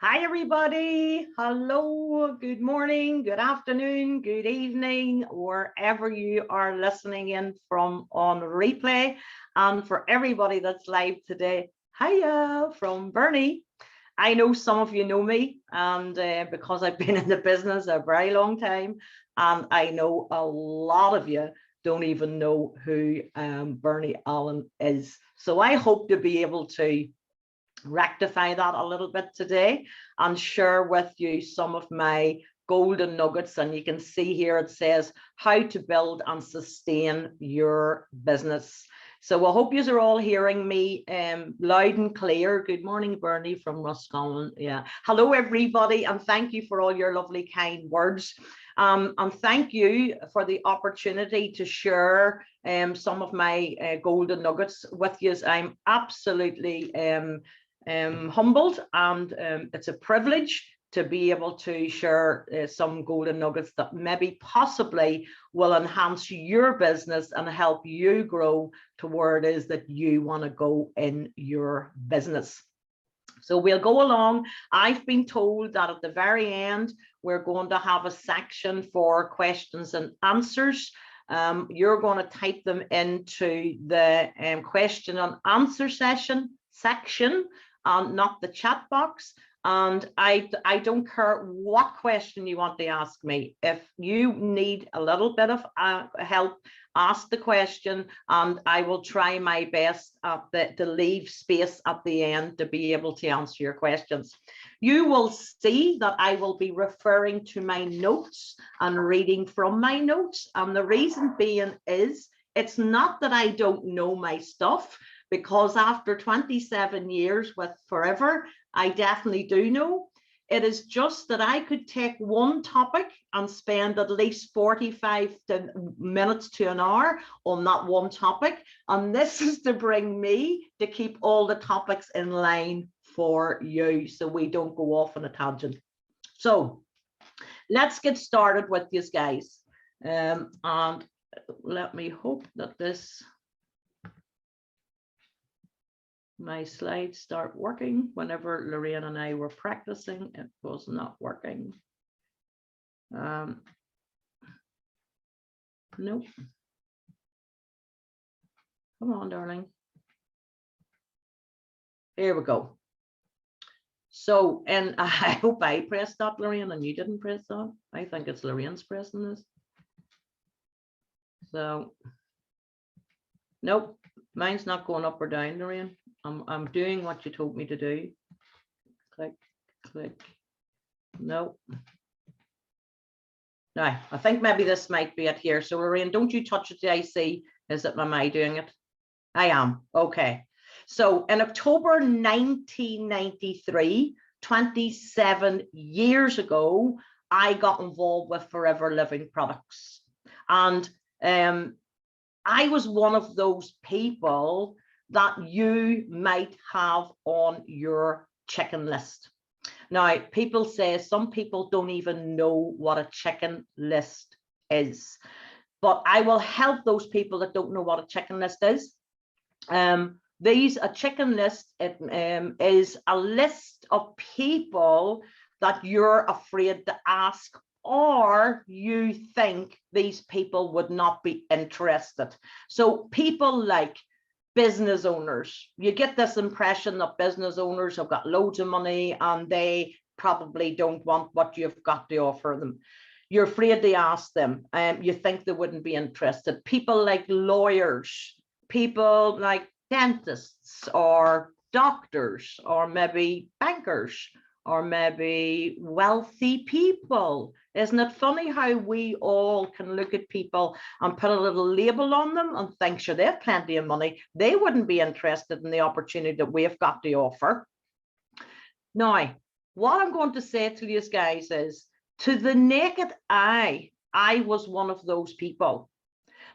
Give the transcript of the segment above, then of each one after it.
Hi, everybody. Hello, good morning, good afternoon, good evening, wherever you are listening in from on replay. And for everybody that's live today, hiya from Bernie. I know some of you know me, and because I've been in the business a very long time, and I know a lot of you don't even know who Bernie Allen is. So I hope to be able to rectify that a little bit today and share with you some of my golden nuggets. And you can see here it says how to build and sustain your business. So I hope you are all hearing me loud and clear. Good morning, Bernie from Roscommon. Yeah. Hello, everybody, and thank you for all your lovely, kind words. And thank you for the opportunity to share some of my golden nuggets with you. I'm absolutely humbled, and it's a privilege to be able to share some golden nuggets that maybe possibly will enhance your business and help you grow to where it is that you want to go in your business. So we'll go along. I've been told that at the very end, we're going to have a section for questions and answers. You're going to type them into the question and answer section, not the chat box. And I don't care what question you want to ask me. If you need a little bit of help, ask the question, and I will try my best to leave space at the end to be able to answer your questions. You will see that I will be referring to my notes and reading from my notes. And the reason being is, it's not that I don't know my stuff, because after 27 years with Forever, I definitely do know. It is just that I could take one topic and spend at least 45 minutes to an hour on that one topic. And this is to bring me to keep all the topics in line for you, so we don't go off on a tangent. So let's get started with these guys. And let me hope that my slides start working. Whenever Lorraine and I were practicing, it was not working. Nope. Come on, darling. Here we go. So, and I hope I pressed that, Lorraine, and you didn't press that. I think it's Lorraine's pressing this. So, nope, mine's not going up or down, Lorraine. I'm doing what you told me to do. Click, click. No. Now, I think maybe this might be it here. So, Lorraine, don't you touch it till I see. Is it, am I doing it? I am. Okay. So, in October 1993, 27 years ago, I got involved with Forever Living Products. And I was one of those people that you might have on your chicken list. Now, people say some people don't even know what a chicken list is, but I will help those people that don't know what a chicken list is. A chicken list is a list of people that you're afraid to ask, or you think these people would not be interested. So people like business owners, you get this impression that business owners have got loads of money and they probably don't want what you've got to offer them. You're afraid to ask them, you think they wouldn't be interested. People like lawyers, people like dentists or doctors, or maybe bankers, or maybe wealthy people. Isn't it funny how we all can look at people and put a little label on them and think, sure, they have plenty of money, they wouldn't be interested in the opportunity that we've got to offer. Now, what I'm going to say to you guys is, to the naked eye, I was one of those people,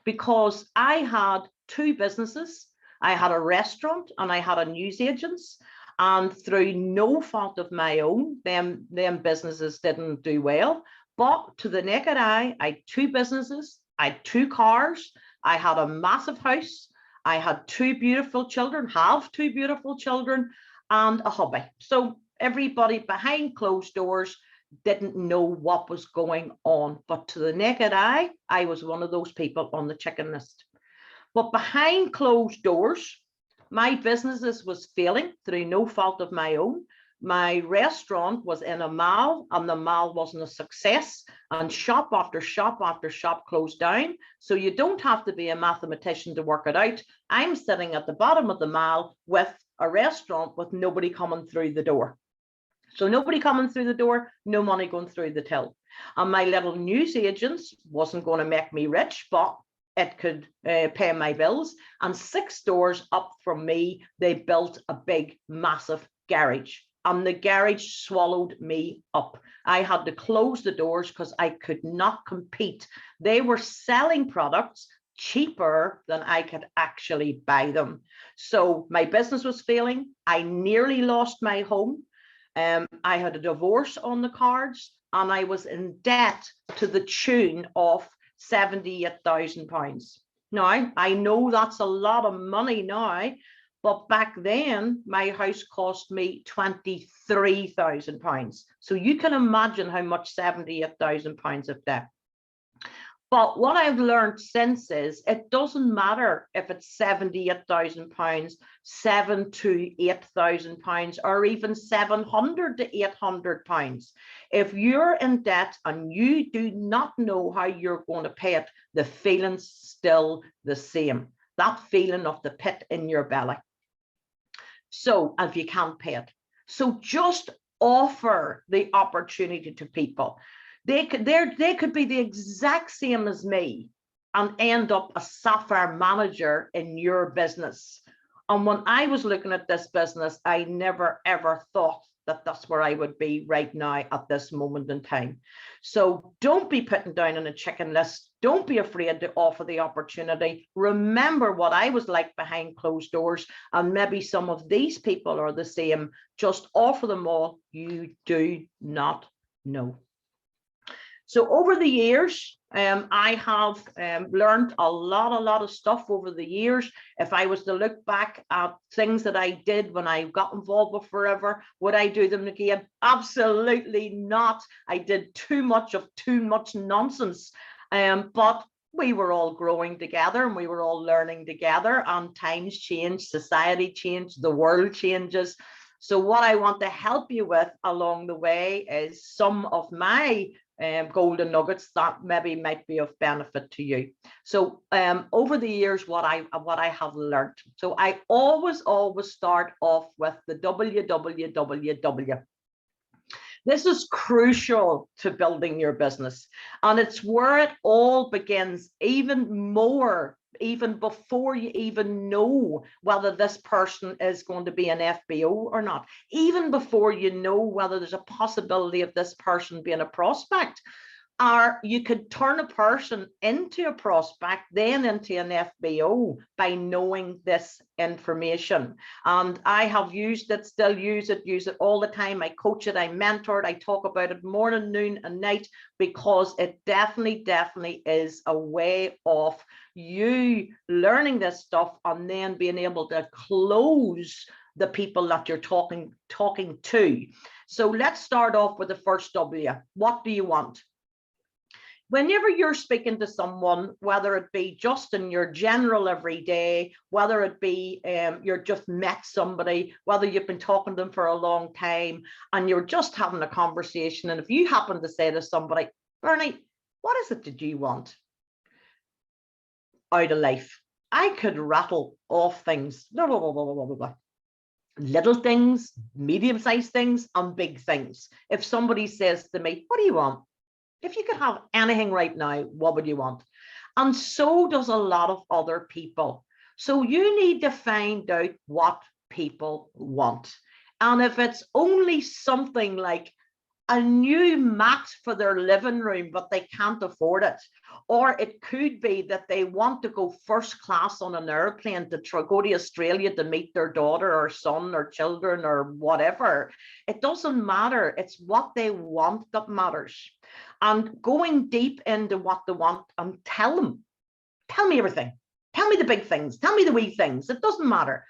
because I had two businesses. I had a restaurant and I had a newsagents, and through no fault of my own, them businesses didn't do well. But to the naked eye, I had two businesses, I had two cars, I had a massive house, I had two beautiful children, have two beautiful children, and a hubby. So Everybody behind closed doors didn't know what was going on. But to the naked eye, I was one of those people on the chicken list. But behind closed doors, my businesses was failing through no fault of my own. My restaurant was in a mall, and the mall wasn't a success, and shop after shop after shop closed down. So you don't have to be a mathematician to work it out. I'm sitting at the bottom of the mall with a restaurant with nobody coming through the door. So nobody coming through the door, no money going through the till. And my little news agents wasn't going to make me rich, but it could pay my bills. And 6 doors up from me, they built a big, massive garage. And the garage swallowed me up. I had to close the doors because I could not compete. They were selling products cheaper than I could actually buy them. So my business was failing. I nearly lost my home. I had a divorce on the cards, and I was in debt to the tune of £78,000. Now, I know that's a lot of money now, but back then my house cost me £23,000. So you can imagine how much £78,000 of debt. But what I've learned since is it doesn't matter if it's £78,000, £7,000 to £8,000, or even £700 to £800. If you're in debt and you do not know how you're going to pay it, the feeling's still the same. That feeling of the pit in your belly. So if you can't pay it, so just offer the opportunity to people. They could be the exact same as me and end up a software manager in your business. And when I was looking at this business, I never ever thought that that's where I would be right now at this moment in time. So don't be putting down on a chicken list. Don't be afraid to offer the opportunity. Remember what I was like behind closed doors, and maybe some of these people are the same. Just offer them all. You do not know. So over the years, I have learned a lot of stuff over the years. If I was to look back at things that I did when I got involved with Forever, would I do them again? Absolutely not. I did too much nonsense. But we were all growing together, and we were all learning together, and times change, society changed, the world changes. So what I want to help you with along the way is some of my golden nuggets that maybe might be of benefit to you. So over the years, what I have learned. So I always start off with the www. This is crucial to building your business, and it's where it all begins, even before you even know whether this person is going to be an FBO or not, even before you know whether there's a possibility of this person being a prospect. Or you could turn a person into a prospect, then into an FBO by knowing this information. And I have used it, still use it all the time. I coach it, I mentor it, I talk about it morning, noon, and night, because it definitely is a way of you learning this stuff and then being able to close the people that you're talking to. So let's start off with the first W. What do you want? Whenever you're speaking to someone, whether it be just in your general everyday, whether it be you're just met somebody, whether you've been talking to them for a long time and you're just having a conversation, and if you happen to say to somebody, Bernie, what is it that you want out of life? I could rattle off things, blah, blah, blah, blah, blah, blah, blah. Little things, medium-sized things, and big things. If somebody says to me, what do you want? If you could have anything right now, what would you want? And so does a lot of other people. So you need to find out what people want. And if it's only something like a new mat for their living room, but they can't afford it, or it could be that they want to go first class on an airplane to go to Australia to meet their daughter or son or children or whatever. It doesn't matter. It's what they want that matters. And going deep into what they want, and tell me everything. Tell me the big things. Tell me the wee things. It doesn't matter.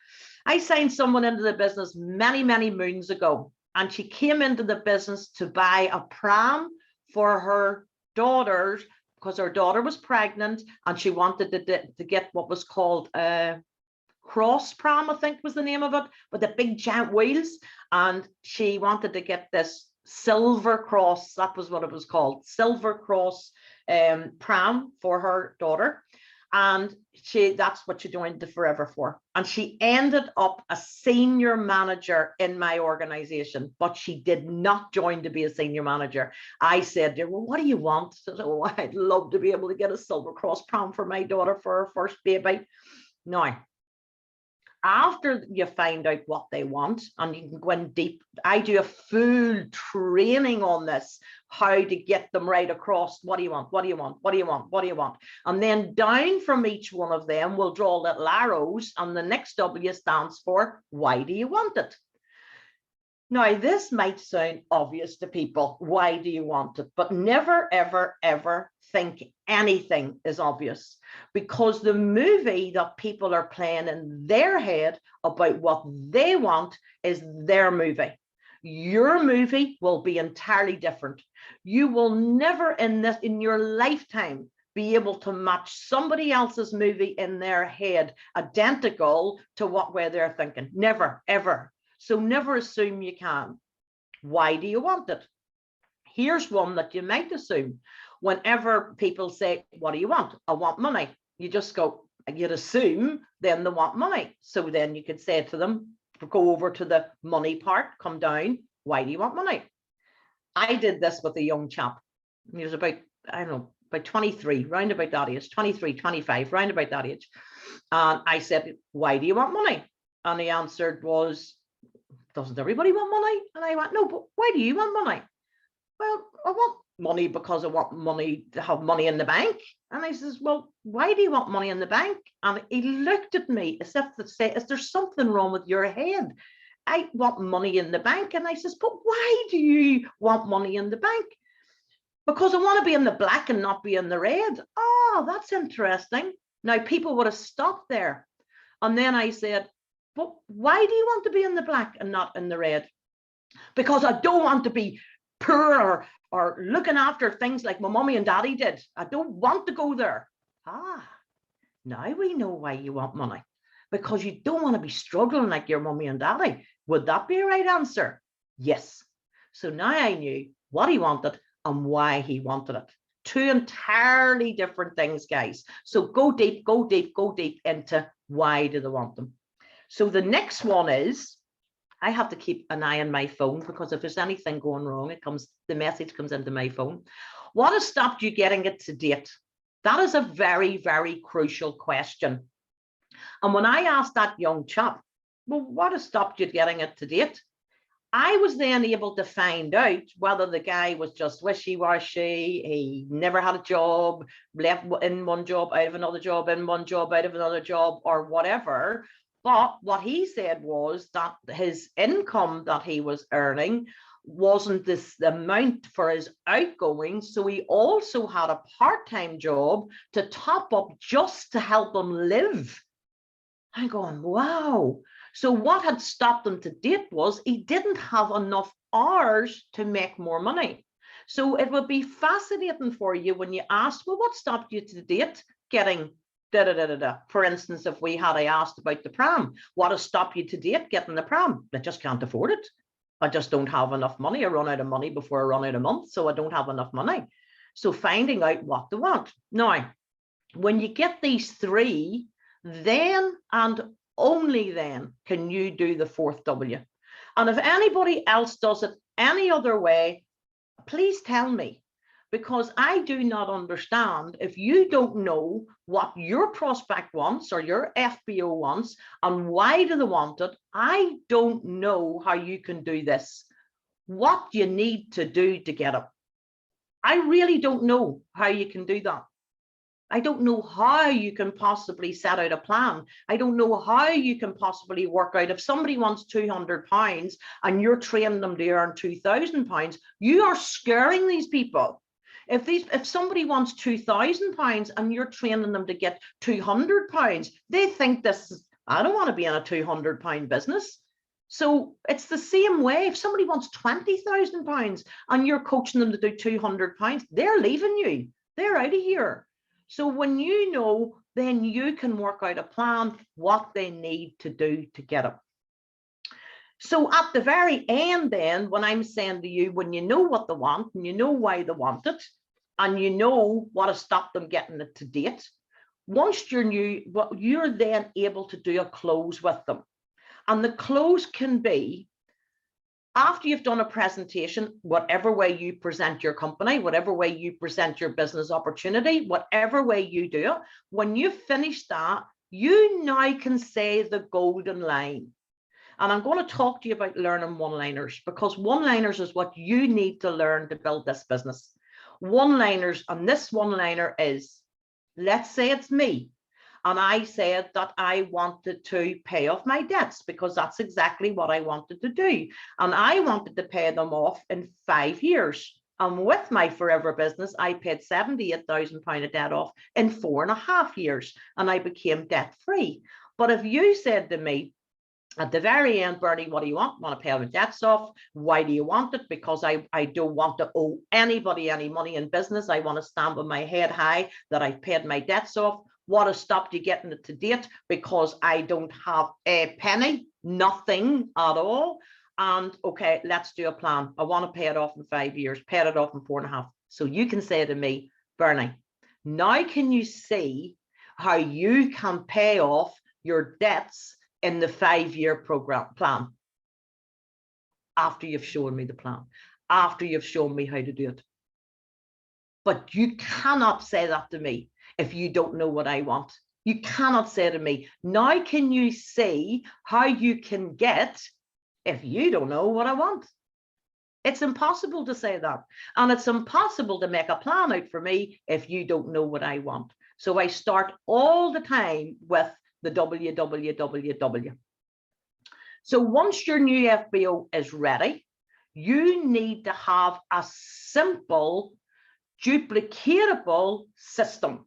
I signed someone into the business many moons ago. and she came into the business to buy a pram for her daughters because her daughter was pregnant and she wanted to get what was called a cross pram, I think was the name of it, with the big giant wheels. And she wanted to get this silver cross, that was what it was called, silver cross pram for her daughter. And that's what she joined the Forever for. And she ended up a senior manager in my organization, but she did not join to be a senior manager. I said to her, well, what do you want? She said, oh, I'd love to be able to get a silver cross pram for my daughter for her first baby. Now, after you find out what they want, and you can go in deep, I do a full training on this, how to get them right across. What do you want? What do you want? What do you want? What do you want? And then down from each one of them, we'll draw little arrows, and the next W stands for, why do you want it? Now, this might sound obvious to people. Why do you want it? But never, ever, ever think anything is obvious, because the movie that people are playing in their head about what they want is their movie. Your movie will be entirely different. You will never in your lifetime be able to match somebody else's movie in their head identical to what way they're thinking. Never, ever. So never assume you can. Why do you want it? Here's one that you might assume. Whenever people say, what do you want? I want money. You just go, you'd assume then they want money. So then you could say to them, go over to the money part, come down. Why do you want money? I did this with a young chap. He was about, I don't know, about 23, round about that age, 23, 25, round about that age. And I said, why do you want money? And the answer was, doesn't everybody want money? And I went, no, but why do you want money? Well, I want money because I want money to have money in the bank. And I says, well, why do you want money in the bank? And he looked at me as if to say, is there something wrong with your head? I want money in the bank. And I says, but why do you want money in the bank? Because I want to be in the black and not be in the red. Oh, that's interesting. Now people would have stopped there. And then I said, but why do you want to be in the black and not in the red? Because I don't want to be poor or looking after things like my mommy and daddy did. I don't want to go there. Ah, now we know why you want money. Because you don't want to be struggling like your mommy and daddy. Would that be a right answer? Yes. So now I knew what he wanted and why he wanted it. Two entirely different things, guys. So go deep, go deep, go deep into why do they want them. So the next one is, I have to keep an eye on my phone because if there's anything going wrong, the message comes into my phone. What has stopped you getting it to date? That is a very, very crucial question. And when I asked that young chap, well, what has stopped you getting it to date? I was then able to find out whether the guy was just wishy-washy, he never had a job, left in one job, out of another job, in one job, out of another job, or whatever. But what he said was that his income that he was earning wasn't the amount for his outgoings. So he also had a part-time job to top up just to help him live. I'm going, wow. So what had stopped him to date was he didn't have enough hours to make more money. So it would be fascinating for you when you ask, well, what stopped you to date getting For instance, if I asked about the pram, what has stopped you to date getting the pram? I just can't afford it. I just don't have enough money. I run out of money before I run out of month, so I don't have enough money. So finding out what they want. Now, when you get these three, then and only then can you do the fourth W. And if anybody else does it any other way, please tell me, because I do not understand if you don't know what your prospect wants or your FBO wants and why do they want it. I don't know how you can do this, what you need to do to get it. I really don't know how you can do that. I don't know how you can possibly set out a plan. I don't know how you can possibly work out if somebody wants £200 and you're training them to earn £2,000, you are scaring these people. If somebody wants £2,000 and you're training them to get £200, they think this is, I don't want to be in a £200 business. So it's the same way. If somebody wants £20,000 and you're coaching them to do £200, they're leaving you. They're out of here. So when you know, then you can work out a plan, what they need to do to get it. So at the very end, then, when I'm saying to you, when you know what they want and you know why they want it, and you know what has stopped them getting it to date, once you're then able to do a close with them. And the close can be after you've done a presentation, whatever way you present your company, whatever way you present your business opportunity, whatever way you do it, when you finish that, you now can say the golden line. And I'm going to talk to you about learning one-liners, because one-liners is what you need to learn to build this business. One-liners, and this one-liner is, let's say it's me, and I said that I wanted to pay off my debts, because that's exactly what I wanted to do. And I wanted to pay them off in 5 years. And with my Forever business, I paid £78,000 of debt off in 4.5 years, and I became debt free. But if you said to me, at the very end, Bernie, what do you want? I want to pay my debts off. Why do you want it? Because I don't want to owe anybody any money in business. I want to stand with my head high that I've paid my debts off. What has stopped you getting it to date? Because I don't have a penny, nothing at all. And okay, let's do a plan. I want to pay it off in 5 years, pay it off in 4.5. So you can say to me, Bernie, now can you see how you can pay off your debts in the 5-year program plan? After you've shown me the plan, after you've shown me how to do it. But you cannot say that to me if you don't know what I want. You cannot say to me, now can you see how you can get, if you don't know what I want? It's impossible to say that. And it's impossible to make a plan out for me if you don't know what I want. So I start all the time with the www. So once your new FBO is ready, you need to have a simple, duplicatable system.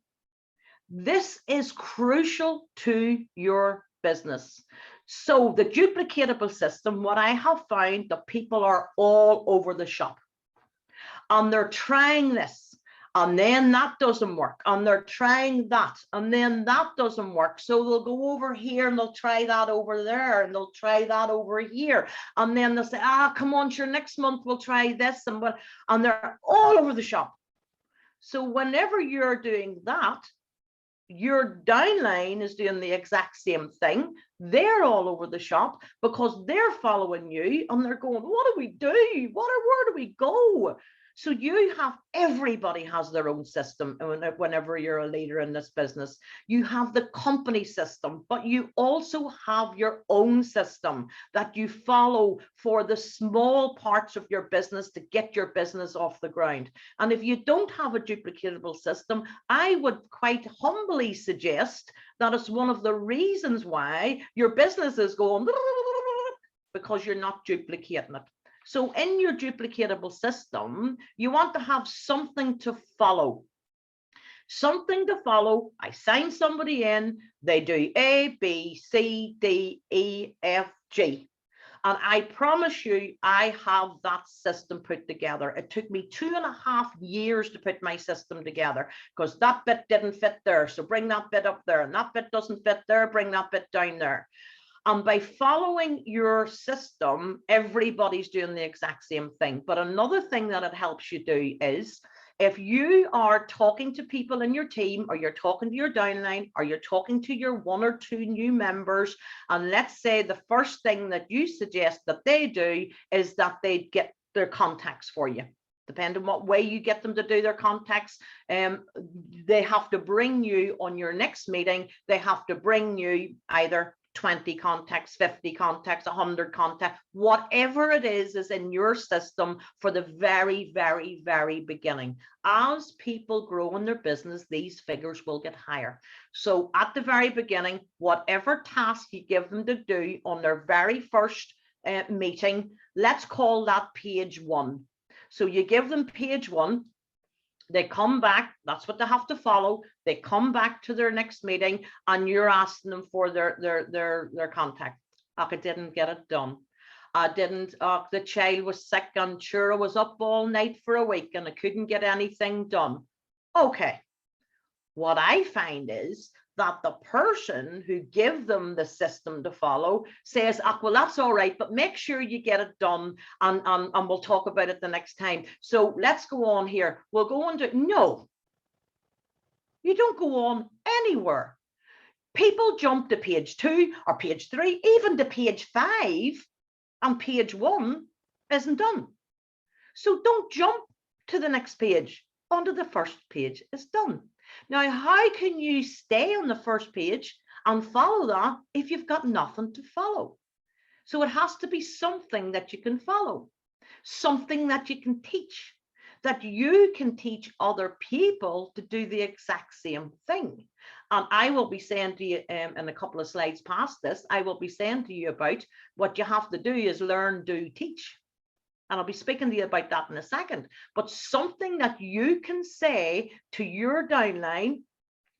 This is crucial to your business. So the duplicatable system, what I have found, that people are all over the shop and they're trying this, and then that doesn't work, and they're trying that, and then that doesn't work. So they'll go over here and they'll try that over there, and they'll try that over here, and then they'll say, come on, sure, next month we'll try this, and they're all over the shop. So whenever you're doing that, your downline is doing the exact same thing. They're all over the shop because they're following you and they're going, what do we do? Where do we go? So you have, everybody has their own system. And whenever you're a leader in this business, you have the company system, but you also have your own system that you follow for the small parts of your business to get your business off the ground. And if you don't have a duplicatable system, I would quite humbly suggest that it's one of the reasons why your business is going, because you're not duplicating it. So in your duplicatable system, you want to have something to follow. Something to follow. I sign somebody in, they do A, B, C, D, E, F, G. And I promise you, I have that system put together. It took me 2.5 years to put my system together because that bit didn't fit there. So bring that bit up there, and that bit doesn't fit there, bring that bit down there. And by following your system, everybody's doing the exact same thing. But another thing that it helps you do is, if you are talking to people in your team, or you're talking to your downline, or you're talking to your 1 or 2 new members, and let's say the first thing that you suggest that they do is that they get their contacts for you. Depending on what way you get them to do their contacts, they have to bring you on your next meeting, they have to bring you either 20 contacts, 50 contacts, 100 contacts, whatever it is in your system for the very, very, very beginning. As people grow in their business, these figures will get higher. So at the very beginning, whatever task you give them to do on their very first meeting, let's call that page 1. So you give them page 1. They come back, that's what they have to follow. They come back to their next meeting and you're asking them for their contact. I didn't get it done. I didn't, the child was sick and sure I was up all night for a week and I couldn't get anything done. Okay. What I find is that the person who give them the system to follow says, oh, well, that's all right, but make sure you get it done and we'll talk about it the next time. So let's go on here. We'll go on to, no, you don't go on anywhere. People jump to page 2 or page 3, even to page 5, and page 1 isn't done. So don't jump to the next page. Onto the first page is done. Now, how can you stay on the first page and follow that if you've got nothing to follow? So it has to be something that you can follow, something that you can teach, that you can teach other people to do the exact same thing. And I will be saying to you in a couple of slides past this, I will be saying to you about what you have to do is learn, do, teach. And I'll be speaking to you about that in a second, but something that you can say to your downline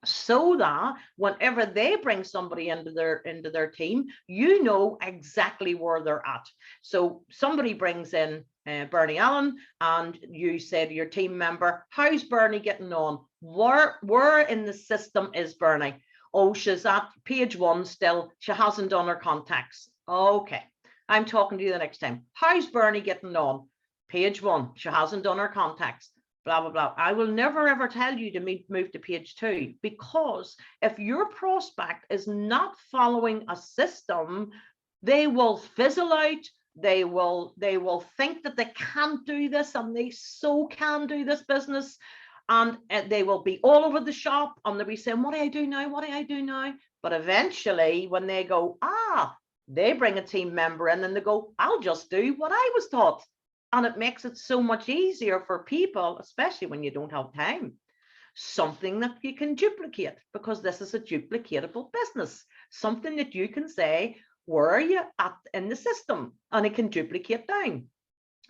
so that whenever they bring somebody into their team, you know exactly where they're at. So somebody brings in Bernie Allen and you say to your team member, how's Bernie getting on? Where in the system is Bernie? Oh, she's at page 1 still. She hasn't done her contacts. Okay. I'm talking to you the next time. How's Bernie getting on? Page 1. She hasn't done her contacts. Blah, blah, blah. I will never, ever tell you to move to page 2, because if your prospect is not following a system, they will fizzle out. They will think that they can't do this, and they so can do this business. And they will be all over the shop and they'll be saying, what do I do now? What do I do now? But eventually when they go, they bring a team member in and they go, I'll just do what I was taught. And it makes it so much easier for people, especially when you don't have time. Something that you can duplicate, because this is a duplicatable business. Something that you can say, where are you at in the system? And it can duplicate down.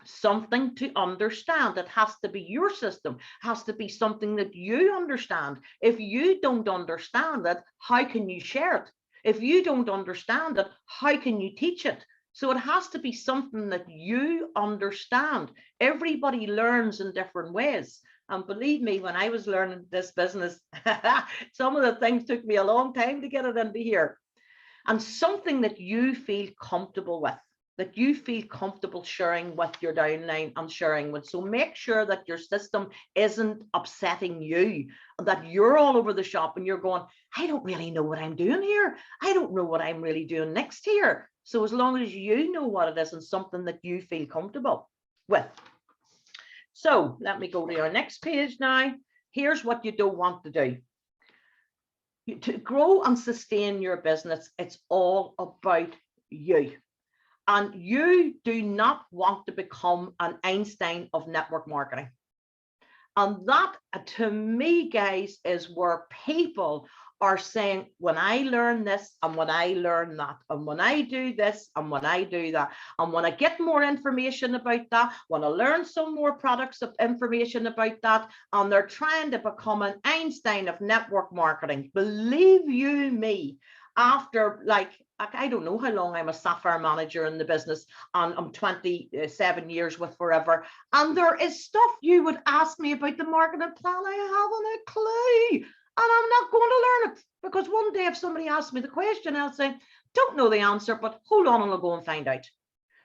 Something to understand. It has to be your system, has to be something that you understand. If you don't understand it, how can you share it? If you don't understand it, how can you teach it? So it has to be something that you understand. Everybody learns in different ways. And believe me, when I was learning this business, some of the things took me a long time to get it into here. And something that you feel comfortable with, that you feel comfortable sharing with your downline and sharing with. So make sure that your system isn't upsetting you, that you're all over the shop and you're going, I don't really know what I'm doing here. I don't know what I'm really doing next here. So as long as you know what it is and something that you feel comfortable with. So let me go to our next page now. Here's what you don't want to do. To grow and sustain your business, it's all about you. And you do not want to become an Einstein of network marketing. And that, to me, guys, is where people are saying, when I learn this and when I learn that, and when I do this and when I do that, and when I get more information about that, when I learn some more products of information about that, and they're trying to become an Einstein of network marketing. Believe you me, after I don't know how long I'm a Sapphire manager in the business, and I'm 27 years with Forever. And there is stuff you would ask me about the marketing plan. I haven't a clue. And I'm not going to learn it, because one day if somebody asks me the question, I'll say, don't know the answer, but hold on and I'll go and find out.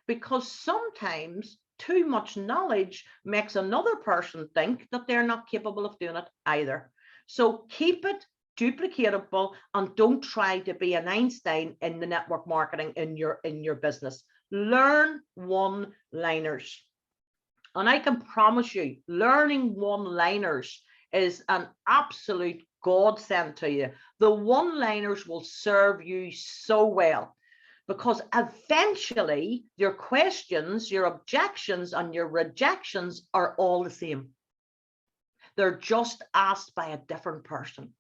Because sometimes too much knowledge makes another person think that they're not capable of doing it either. So keep it duplicatable and don't try to be an Einstein in the network marketing in your business. Learn one-liners. And I can promise you, learning one-liners is an absolute godsend to you. The one-liners will serve you so well, because eventually your questions, your objections, and your rejections are all the same. They're just asked by a different person.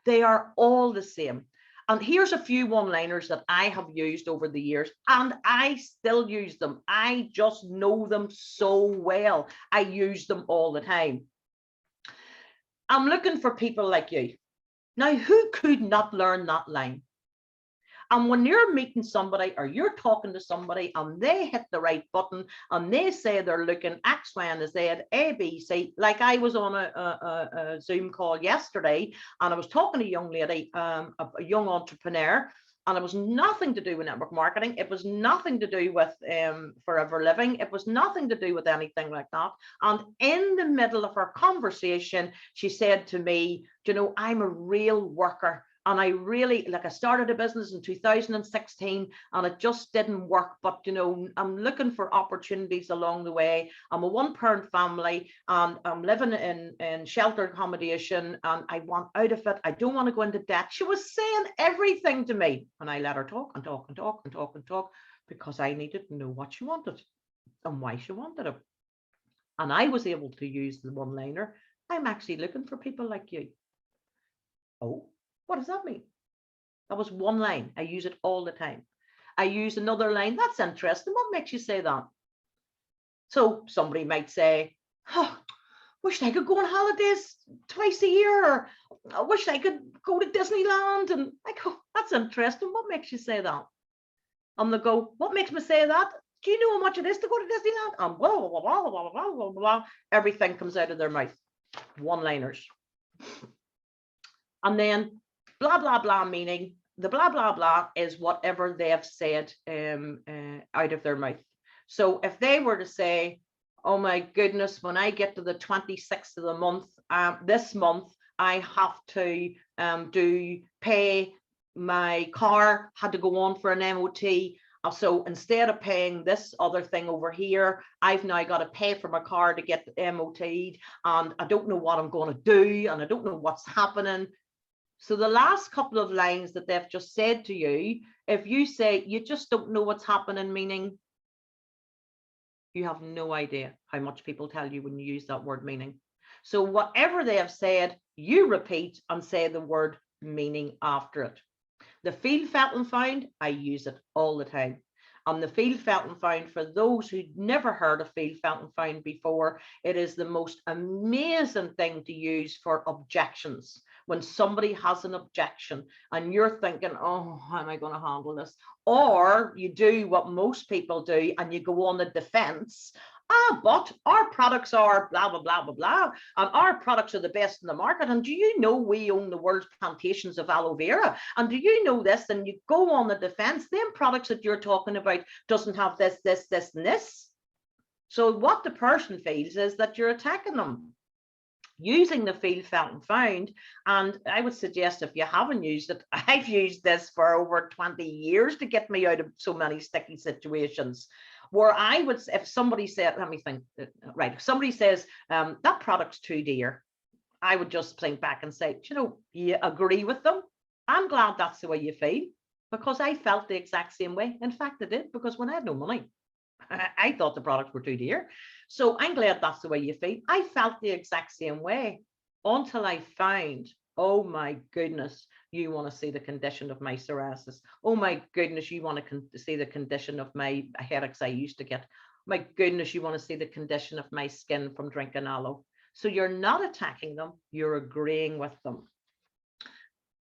They are all the same. And here's a few one-liners that I have used over the years, and I still use them. I just know them so well. I use them all the time. I'm looking for people like you. Now, who could not learn that line? And when you're meeting somebody or you're talking to somebody and they hit the right button and they say they're looking X, Y, and Z, A, B, C, like I was on a Zoom call yesterday and I was talking to a young lady, a young entrepreneur, and it was nothing to do with network marketing. It was nothing to do with Forever Living. It was nothing to do with anything like that. And in the middle of our conversation, she said to me, you know, I'm a real worker. And I really, like, I started a business in 2016 and it just didn't work. But, you know, I'm looking for opportunities along the way. I'm a one-parent family and I'm living in sheltered accommodation and I want out of it. I don't want to go into debt. She was saying everything to me and I let her talk and talk and talk and talk and talk because I needed to know what she wanted and why she wanted it. And I was able to use the one-liner. I'm actually looking for people like you. Oh. What does that mean? That was one line. I use it all the time. I use another line. That's interesting. What makes you say that? So somebody might say, oh, wish I could go on holidays twice a year, or I wish I could go to Disneyland. And I go, that's interesting. What makes you say that? And they go, what makes me say that? Do you know how much it is to go to Disneyland? And blah, blah, blah, blah, blah, blah, blah, blah. Everything comes out of their mouth. One-liners. And then blah, blah, blah, meaning the blah, blah, blah is whatever they have said out of their mouth. So if they were to say, oh my goodness, when I get to the 26th of the month, this month, I have to pay my car, had to go on for an MOT. So instead of paying this other thing over here, I've now got to pay for my car to get the MOT'd, and I don't know what I'm going to do, and I don't know what's happening. So the last couple of lines that they've just said to you, if you say you just don't know what's happening, meaning you have no idea how much people tell you when you use that word meaning. So whatever they have said, you repeat and say the word meaning after it. The feel, felt and found, I use it all the time. And the feel, felt and found, for those who'd never heard of feel, felt and found before, it is the most amazing thing to use for objections. When somebody has an objection and you're thinking, oh, how am I going to handle this? Or you do what most people do and you go on the defense. But our products are blah, blah, blah, blah, blah. And our products are the best in the market. And do you know we own the world's plantations of aloe vera? And do you know this? And you go on the defense, them products that you're talking about doesn't have this, this, this, and this. So what the person feels is that you're attacking them. Using the feel, felt and found, and I would suggest if you haven't used it, I've used this for over 20 years to get me out of so many sticky situations. Where I would, if somebody said, let me think, right, if somebody says that product's too dear, I would just think back and say, you know, you agree with them. I'm glad that's the way you feel, because I felt the exact same way. In fact, I did, because when I had no money, I thought the products were too dear. So I'm glad that's the way you feel. I felt the exact same way until I found, oh my goodness, you want to see the condition of my psoriasis. Oh my goodness, you want to see the condition of my headaches I used to get. My goodness, you want to see the condition of my skin from drinking aloe. So you're not attacking them, you're agreeing with them.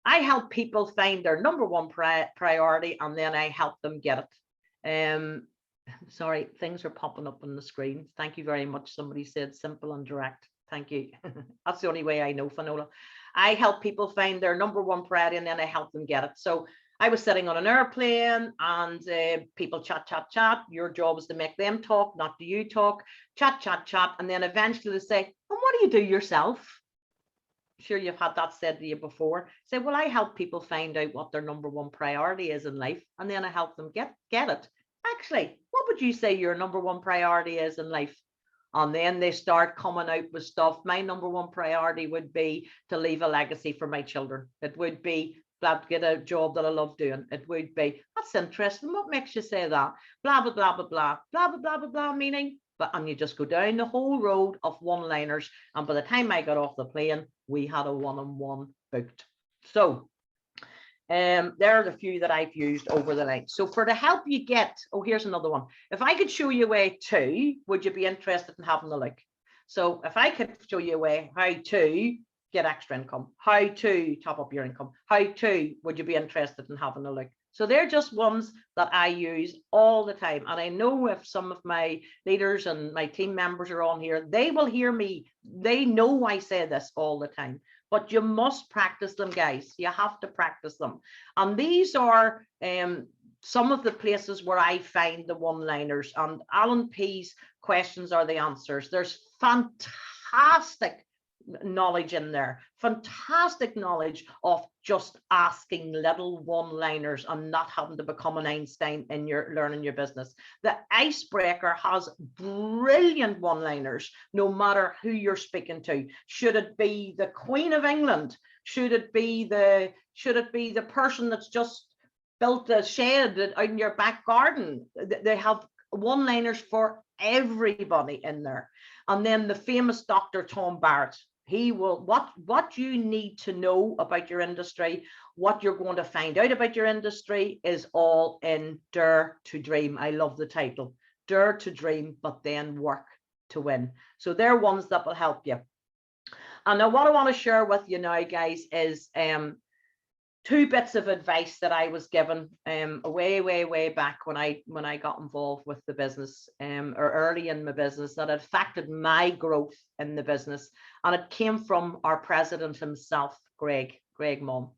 I help people find their number one priority, and then I help them get it. Sorry, things are popping up on the screen. Thank you very much. Somebody said simple and direct. Thank you. That's the only way I know, Finola. I help people find their number one priority, and then I help them get it. So I was sitting on an airplane and people chat, chat, chat. Your job is to make them talk, not do you talk. Chat, chat, chat. And then eventually they say, and what do you do yourself? Sure, you've had that said to you before. Say, well, I help people find out what their number one priority is in life, and then I help them get it. Actually, what would you say your number one priority is in life? And then they start coming out with stuff. My number one priority would be to leave a legacy for my children. It would be to get a job that I love doing. It would be, that's interesting. What makes you say that? Blah, blah, blah, blah, blah, blah, blah, blah, blah, blah, meaning. And you just go down the whole road of one-liners. And by the time I got off the plane, we had a one-on-one booked. So there are the few that I've used over the line. So for to help you get, oh, here's another one. If I could show you a way to, would you be interested in having a look? So if I could show you a way how to get extra income, how to top up your income, how to, would you be interested in having a look? So they're just ones that I use all the time. And I know if some of my leaders and my team members are on here, they will hear me. They know I say this all the time, but you must practice them, guys. You have to practice them. And these are some of the places where I find the one-liners, and Alan P's questions are the answers. There's fantastic knowledge in there, fantastic knowledge of just asking little one-liners and not having to become an Einstein in your learning your business. The icebreaker has brilliant one-liners, no matter who you're speaking to. Should it be the Queen of England? Should it be the person that's just built a shed out in your back garden? They have one-liners for everybody in there. And then the famous Dr. Tom Barrett. He will, what you need to know about your industry, what you're going to find out about your industry is all in Dare to Dream. I love the title, Dare to Dream, but then work to win. So they're ones that will help you. And now what I want to share with you now, guys, is two bits of advice that I was given way back when I got involved with the business, or early in my business, that affected my growth in the business, and it came from our president himself, Greg Munn.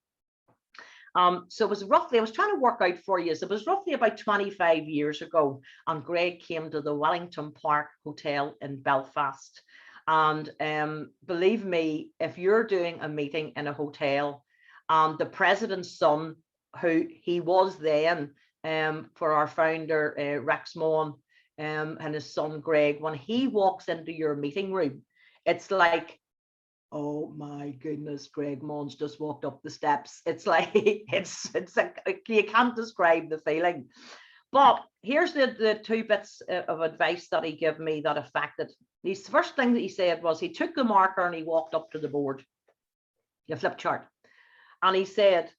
So it was roughly, I was trying to work out for you, so it was roughly about 25 years ago, and Greg came to the Wellington Park Hotel in Belfast. And believe me, if you're doing a meeting in a hotel, the president's son, who he was then, for our founder, Rex Mohan, and his son, Greg, when he walks into your meeting room, it's like, oh my goodness, Greg Mohan's just walked up the steps. It's like, it's like, you can't describe the feeling. But here's the two bits of advice that he gave me that affected. The first thing that he said was, he took the marker and he walked up to the board, the flip chart. And he said,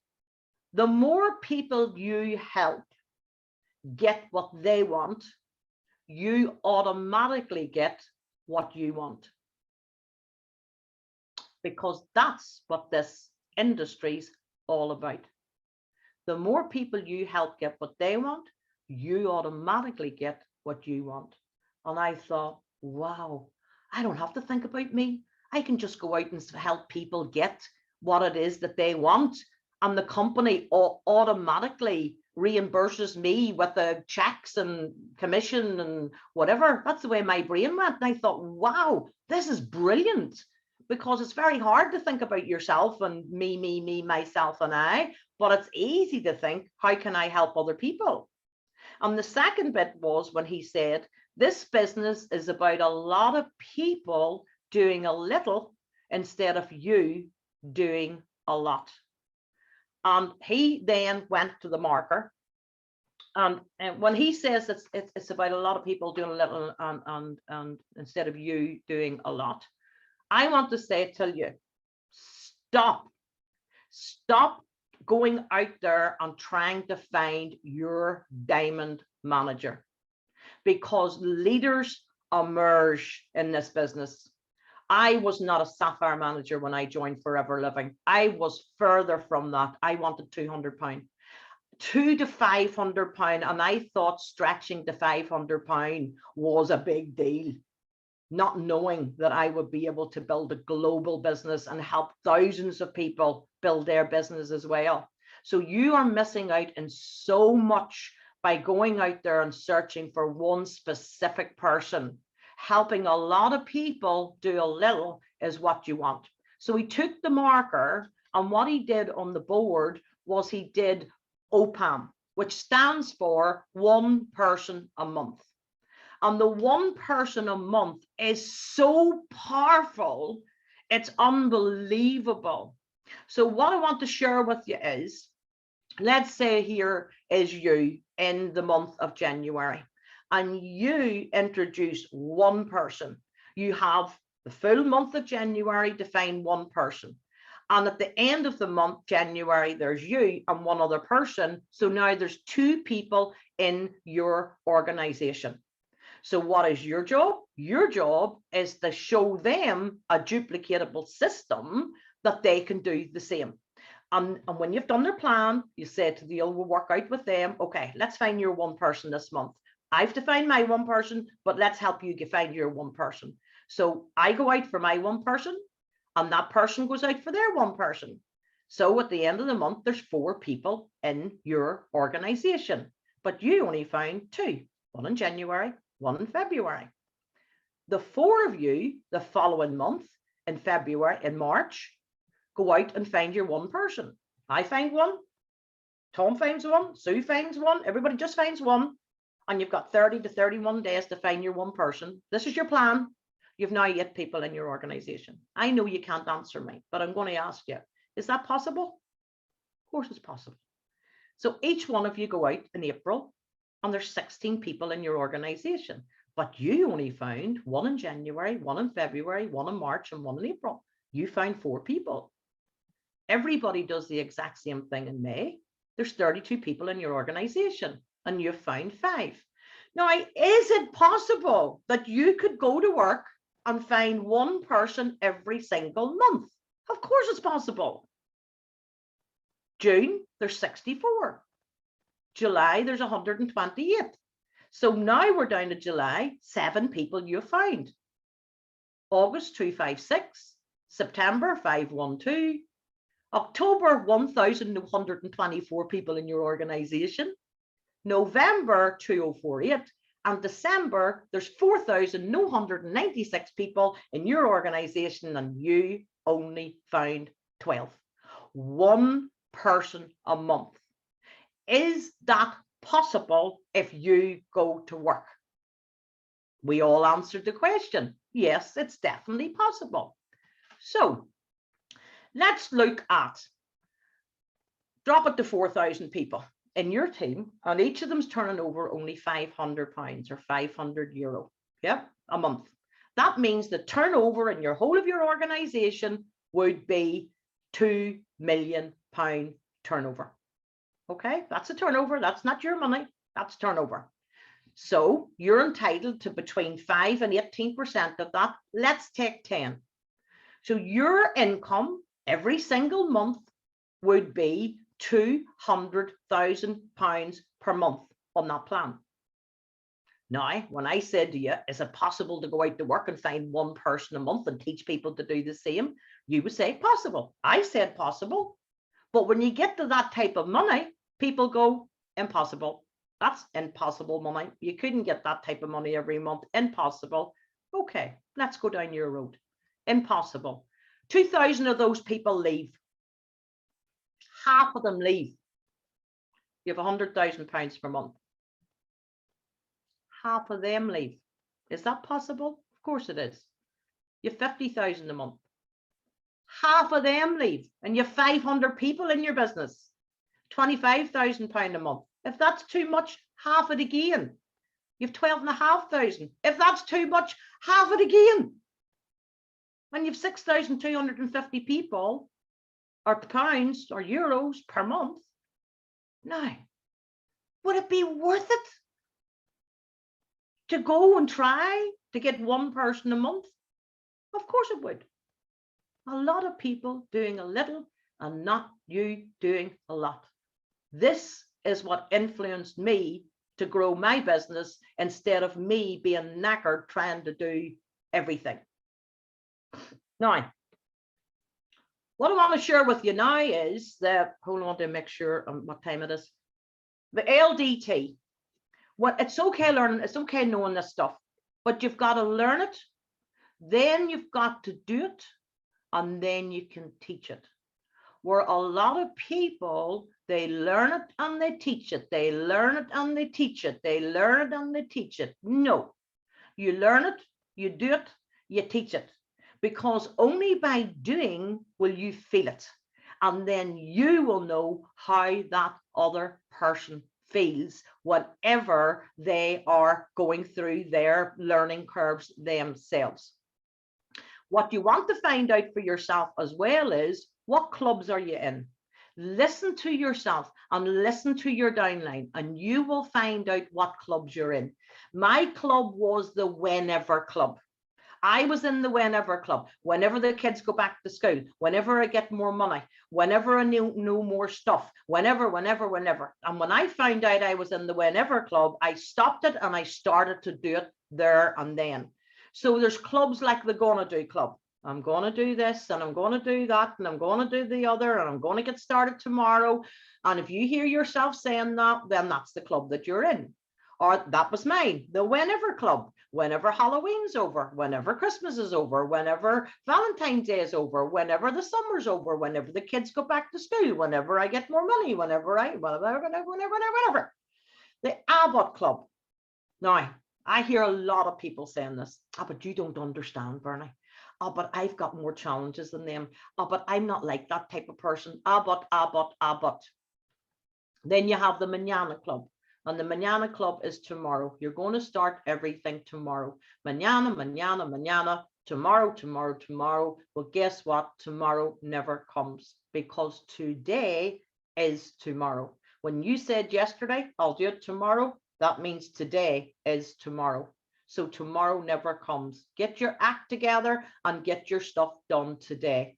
the more people you help get what they want, you automatically get what you want. Because that's what this industry's all about. The more people you help get what they want, you automatically get what you want. And I thought, wow, I don't have to think about me. I can just go out and help people get what it is that they want, and the company automatically reimburses me with the checks and commission and whatever. That's the way my brain went. And I thought, wow, this is brilliant, because it's very hard to think about yourself and me, myself and I, but it's easy to think, how can I help other people? And the second bit was when he said, this business is about a lot of people doing a little instead of you doing a lot. And he then went to the marker, and when he says it's about a lot of people doing a little and instead of you doing a lot, I want to say to you, stop going out there and trying to find your diamond manager, because leaders emerge in this business. I was not a sapphire manager when I joined Forever Living. I was further from that. I wanted £200, £200 to £500, and I thought stretching to £500 was a big deal, not knowing that I would be able to build a global business and help thousands of people build their business as well. So you are missing out in so much by going out there and searching for one specific person. Helping a lot of people do a little is what you want. So he took the marker, and what he did on the board was he did OPAM, which stands for one person a month. And the one person a month is so powerful, it's unbelievable. So what I want to share with you is, let's say here is you in the month of January, and you introduce one person. You have the full month of January to find one person. And at the end of the month, January, there's you and one other person. So now there's two people in your organization. So what is your job? Your job is to show them a duplicatable system that they can do the same. And when you've done their plan, you say to the we'll work out with them, okay, let's find your one person this month. I've defined my one person, but let's help you find your one person. So I go out for my one person, and that person goes out for their one person. So at the end of the month, there's 4 people in your organization, but you only found 2, one in January, one in February. The 4 of you the following month in February, in March, go out and find your one person. I find one, Tom finds one, Sue finds one, everybody just finds one, and you've got 30 to 31 days to find your one person. This is your plan. You've now 8 people in your organization. I know you can't answer me, but I'm going to ask you, is that possible? Of course it's possible. So each one of you go out in April, and there's 16 people in your organization, but you only found one in January, one in February, one in March, and one in April. You found 4 people. Everybody does the exact same thing in May. There's 32 people in your organization, and you've found 5. Now, is it possible that you could go to work and find one person every single month? Of course it's possible. June, there's 64. July, there's 128. So now we're down to July, 7 people you found. August, 256. September, 512. October, 1,124 people in your organization. November, 2048. And December, there's 4,996 people in your organization, and you only found 12. One person a month. Is that possible if you go to work? We all answered the question. Yes, it's definitely possible. So let's look at, drop it to 4,000 people in your team, and each of them's turning over only £500 or €500, yep, a month. That means the turnover in your whole of your organization would be £2 million turnover. Okay, that's a turnover. That's not your money. That's turnover. So you're entitled to between 5 and 18% of that. Let's take 10. So your income every single month would be £200,000 per month on that plan. Now, when I said to you, is it possible to go out to work and find one person a month and teach people to do the same? You would say possible. I said possible. But when you get to that type of money, people go, impossible. That's impossible money. You couldn't get that type of money every month. Impossible. Okay, let's go down your road. Impossible. 2,000 of those people leave. Half of them leave. You have £100,000 per month. Half of them leave. Is that possible? Of course it is. You have 50,000 a month. Half of them leave, and you have 500 people in your business. £25,000 a month. If that's too much, half it again. You have 12,500. If that's too much, half it again. When you have 6,250 people, or pounds or euros per month, now, would it be worth it to go and try to get one person a month? Of course it would. A lot of people doing a little and not you doing a lot. This is what influenced me to grow my business instead of me being knackered trying to do everything. Now, what I want to share with you now is that, hold on to make sure what time it is. The LDT. What it's okay learning, it's okay knowing this stuff, but you've got to learn it, then you've got to do it, and then you can teach it. Where a lot of people, they learn it and they teach it. They learn it and they teach it. They learn it and they teach it. No, you learn it, you do it, you teach it. Because only by doing will you feel it. And then you will know how that other person feels whenever they are going through their learning curves themselves. What you want to find out for yourself as well is, what clubs are you in? Listen to yourself and listen to your downline, and you will find out what clubs you're in. My club was the Whenever Club. I was in the whenever club. Whenever the kids go back to school, whenever I get more money, whenever I know more stuff, whenever. And when I found out I was in the whenever club, I stopped it and I started to do it there and then. So there's clubs like the Gonna Do Club. I'm going to do this and I'm going to do that and I'm going to do the other and I'm going to get started tomorrow. And if you hear yourself saying that, then that's the club that you're in. Or that was mine, the whenever club. Whenever Halloween's over, whenever Christmas is over, whenever Valentine's Day is over, whenever the summer's over, whenever the kids go back to school, whenever I get more money, whenever. The Abbott Club. Now, I hear a lot of people saying this. Oh, but you don't understand, Bernie. Oh, but I've got more challenges than them. Oh, but I'm not like that type of person. But. Then you have the Manana Club. And the Manana Club is tomorrow. You're going to start everything tomorrow. Manana, tomorrow. Well, guess what? Tomorrow never comes because today is tomorrow. When you said yesterday, I'll do it tomorrow, that means today is tomorrow. So tomorrow never comes. Get your act together and get your stuff done today.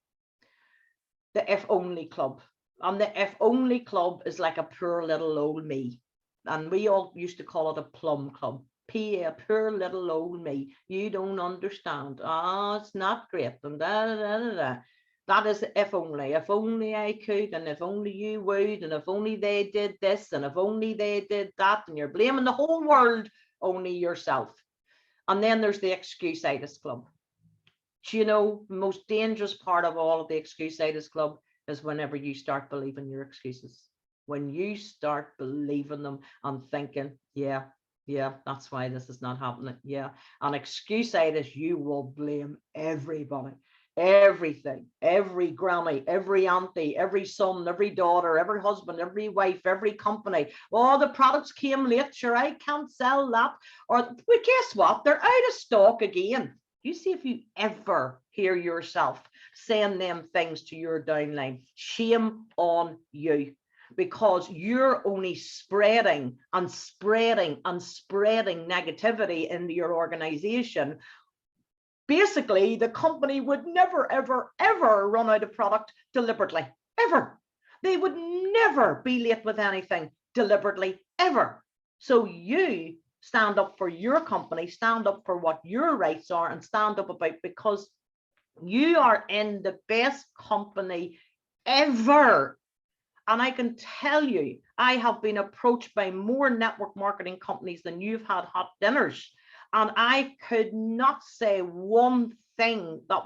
The If Only Club. And the If Only Club is like a poor little old me. And we all used to call it a plum club. A poor little old me. You don't understand. It's not great. And That is if only I could, and if only you would, and if only they did this, and if only they did that, and you're blaming the whole world, only yourself. And then there's the Excuse-itis Club. Do you know, the most dangerous part of all of the Excuse-itis Club is whenever you start believing your excuses. When you start believing them and thinking, yeah, that's why this is not happening. Yeah. And excuse-itis, you will blame everybody, everything, every granny, every auntie, every son, every daughter, every husband, every wife, every company. Oh, the products came late. Sure, I can't sell that. Or, but guess what? They're out of stock again. You see if you ever hear yourself saying them things to your downline. Shame on you. Because you're only spreading negativity into your organization. Basically, the company would never, ever run out of product deliberately, ever. They would never be late with anything deliberately, ever. So you stand up for your company, stand up for what your rights are, and stand up about, because you are in the best company ever. And I can tell you, I have been approached by more network marketing companies than you've had hot dinners. And I could not say one thing that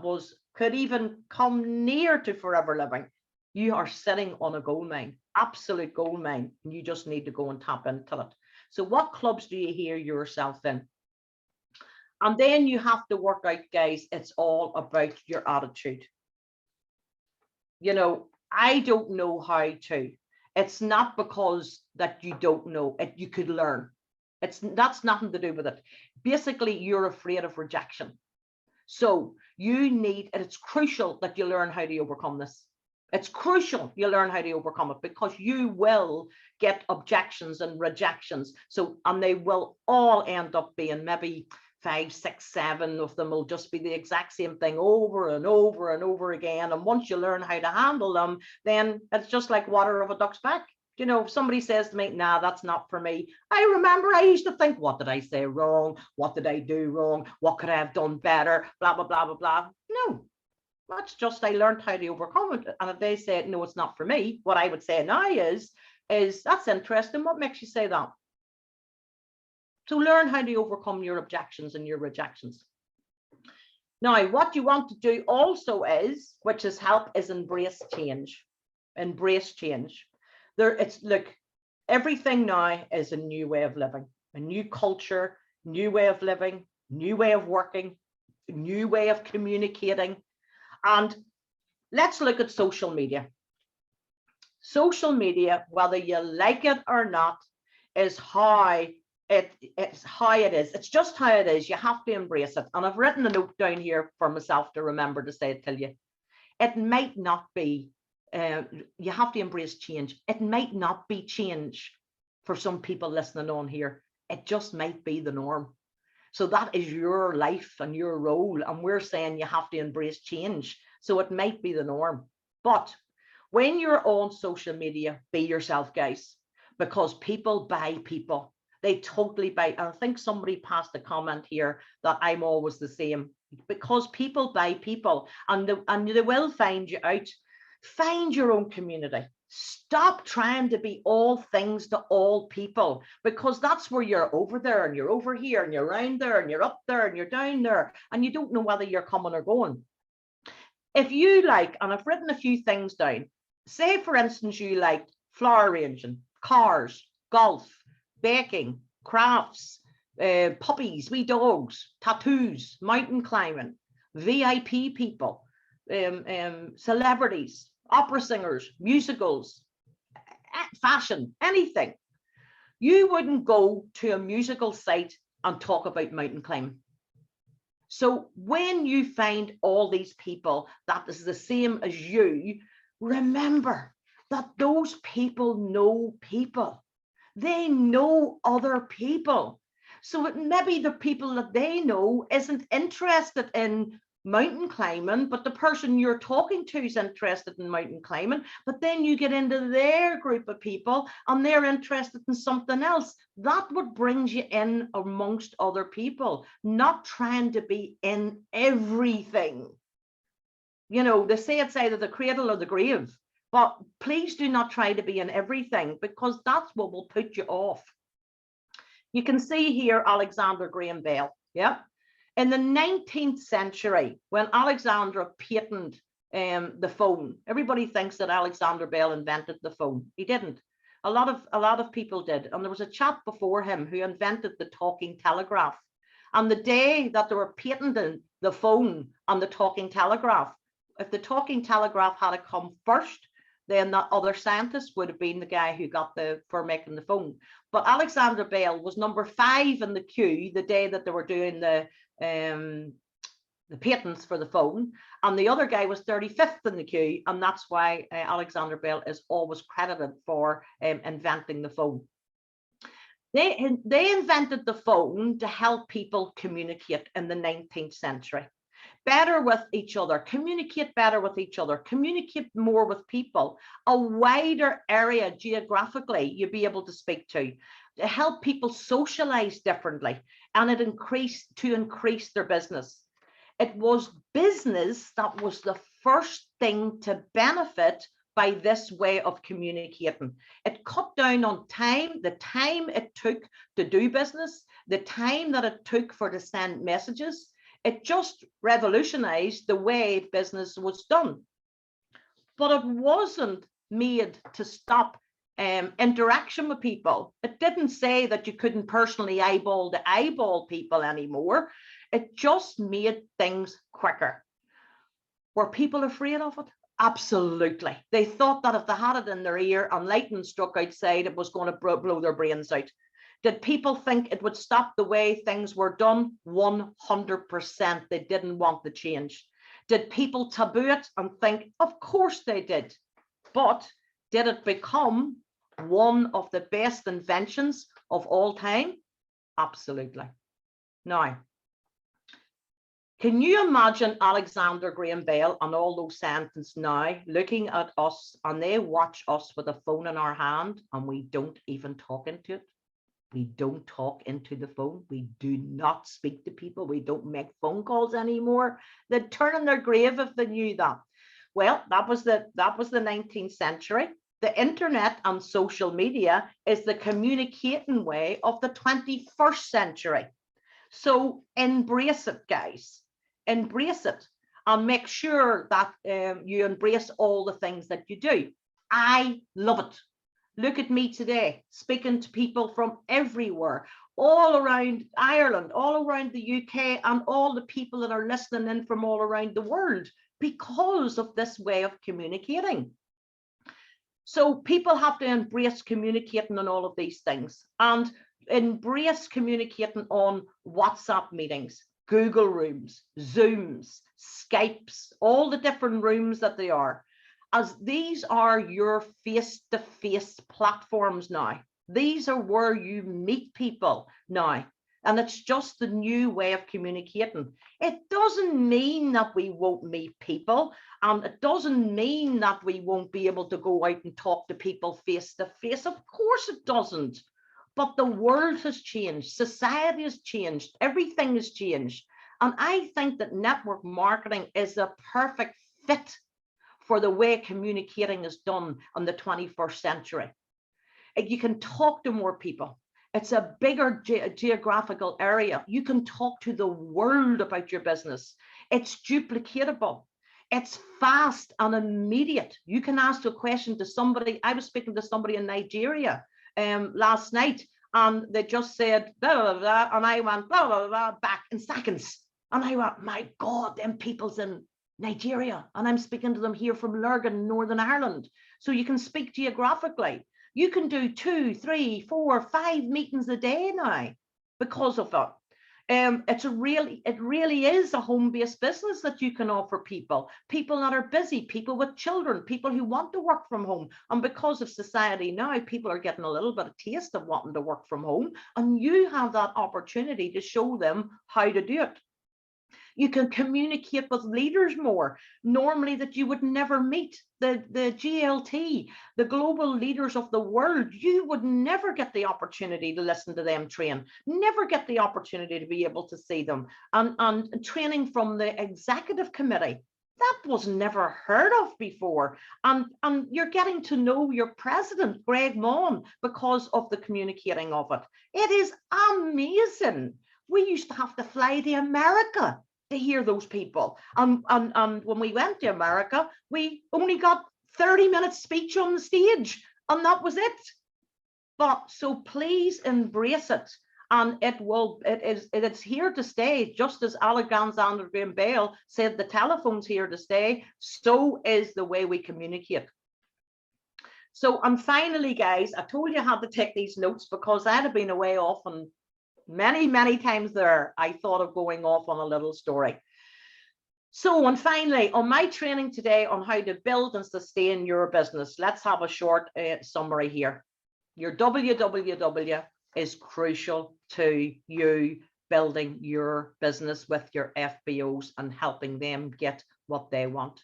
could even come near to Forever Living. You are sitting on a gold mine, absolute gold mine. And you just need to go and tap into it. So what clubs do you hear yourself in? And then you have to work out, guys, it's all about your attitude. You know, I don't know how to. It's not because that you don't know it, you could learn. That's nothing to do with it. Basically, you're afraid of rejection. So it's crucial that you learn how to overcome this. It's crucial you learn how to overcome it, because you will get objections and rejections. And they will all end up being maybe 5, 6, 7 of them will just be the exact same thing over and over and over again. And once you learn how to handle them, then it's just like water off a duck's back. You know, if somebody says to me, nah, that's not for me. I remember I used to think, what did I say wrong? What did I do wrong? What could I have done better? Blah, blah, blah, blah, blah. No, that's just, I learned how to overcome it. And if they say, no, it's not for me, what I would say now is that's interesting. What makes you say that? So learn how to overcome your objections and your rejections. Now, what you want to do also is, which is help, is embrace change. Embrace change. Look, everything now is a new way of living, a new culture, new way of living, new way of working, new way of communicating. And let's look at social media. Social media, whether you like it or not, is how it's how it is. It's just how it is. You have to embrace it. And I've written a note down here for myself to remember to say it to you. It might not be, you have to embrace change. It might not be change for some people listening on here. It just might be the norm. So that is your life and your role. And we're saying you have to embrace change. So it might be the norm. But when you're on social media, be yourself, guys, because people buy people. They totally buy. I think somebody passed a comment here that I'm always the same, because people buy people, and they will find you out. Find your own community. Stop trying to be all things to all people, because that's where you're over there and you're over here and you're around there and you're up there and you're down there, and you don't know whether you're coming or going. If you like, and I've written a few things down, say for instance, you like flower arranging, cars, golf, baking, crafts, puppies, wee dogs, tattoos, mountain climbing, VIP people, celebrities, opera singers, musicals, fashion, anything. You wouldn't go to a musical site and talk about mountain climbing. So when you find all these people that is the same as you, remember that those people know people. They know other people. So it maybe the people that they know isn't interested in mountain climbing, but the person you're talking to is interested in mountain climbing. But then you get into their group of people and they're interested in something else. That's what brings you in amongst other people, not trying to be in everything. You know, they say it's either the cradle or the grave, but please do not try to be in everything, because that's what will put you off. You can see here Alexander Graham Bell. Yeah. In the 19th century, when Alexander patented the phone, everybody thinks that Alexander Bell invented the phone. He didn't. A lot of people did. And there was a chap before him who invented the talking telegraph. And the day that they were patenting the phone and the talking telegraph, if the talking telegraph had come first, then that other scientist would have been the guy who got for making the phone. But Alexander Bell was number 5 in the queue the day that they were doing the patents for the phone, and the other guy was 35th in the queue, and that's why Alexander Bell is always credited for inventing the phone. They invented the phone to help people communicate in the 19th century. Better with each other, communicate better with each other, communicate more with people, a wider area geographically you'd be able to speak to help people socialize differently, and it increased their business. It was business that was the first thing to benefit by this way of communicating. It cut down on time, the time it took to do business, the time that it took for to send messages. It just revolutionized the way business was done. But it wasn't made to stop interaction with people. It didn't say that you couldn't personally eyeball to eyeball people anymore. It just made things quicker. Were people afraid of it? Absolutely. They thought that if they had it in their ear and lightning struck outside, it was going to blow their brains out. Did people think it would stop the way things were done? 100%. They didn't want the change. Did people taboo it and think? Of course they did. But did it become one of the best inventions of all time? Absolutely. Now, can you imagine Alexander Graham Bell and all those scientists now looking at us, and they watch us with a phone in our hand and we don't even talk into it? We don't talk into the phone. We do not speak to people. We don't make phone calls anymore. They'd turn in their grave if they knew that. Well, that was the 19th century. The internet and social media is the communicating way of the 21st century. So embrace it, guys. Embrace it and make sure that you embrace all the things that you do. I love it. Look at me today, speaking to people from everywhere, all around Ireland, all around the UK, and all the people that are listening in from all around the world because of this way of communicating. So people have to embrace communicating on all of these things, and embrace communicating on WhatsApp meetings, Google Rooms, Zooms, Skypes, all the different rooms that they are. As these are your face-to-face platforms now. These are where you meet people now. And it's just the new way of communicating. It doesn't mean that we won't meet people, and it doesn't mean that we won't be able to go out and talk to people face to face. Of course it doesn't. But the world has changed, society has changed, everything has changed. And I think that network marketing is a perfect fit for the way communicating is done in the 21st century. You can talk to more people. It's a bigger geographical area. You can talk to the world about your business. It's duplicatable. It's fast and immediate. You can ask a question to somebody. I was speaking to somebody in Nigeria last night, and they just said blah, blah, blah, and I went blah, blah, blah, back in seconds. And I went, my God, them people's in Nigeria, and I'm speaking to them here from Lurgan, Northern Ireland. So you can speak geographically. You can do 2, 3, 4, 5 meetings a day now because of it. It really is a home-based business that you can offer people that are busy, people with children, people who want to work from home. And because of society now, people are getting a little bit of taste of wanting to work from home, and you have that opportunity to show them how to do it. You can communicate with leaders more, normally that you would never meet. The GLT, the global leaders of the world, you would never get the opportunity to listen to them train, never get the opportunity to be able to see them. And training from the executive committee, that was never heard of before. And you're getting to know your president, Greg Maughan, because of the communicating of it. It is amazing. We used to have to fly to America to hear those people. And when we went to America, we only got 30 minutes speech on the stage, and that was it. But so please embrace it. And it's here to stay. Just as Alexander Graham Bell said, the telephone's here to stay, so is the way we communicate. So, and finally, guys, I told you I had to take these notes because I'd have been away off, and many times there, I thought of going off on a little story. So, and finally, on my training today on how to build and sustain your business, let's have a short summary here. Your WWW is crucial to you building your business with your FBOs and helping them get what they want.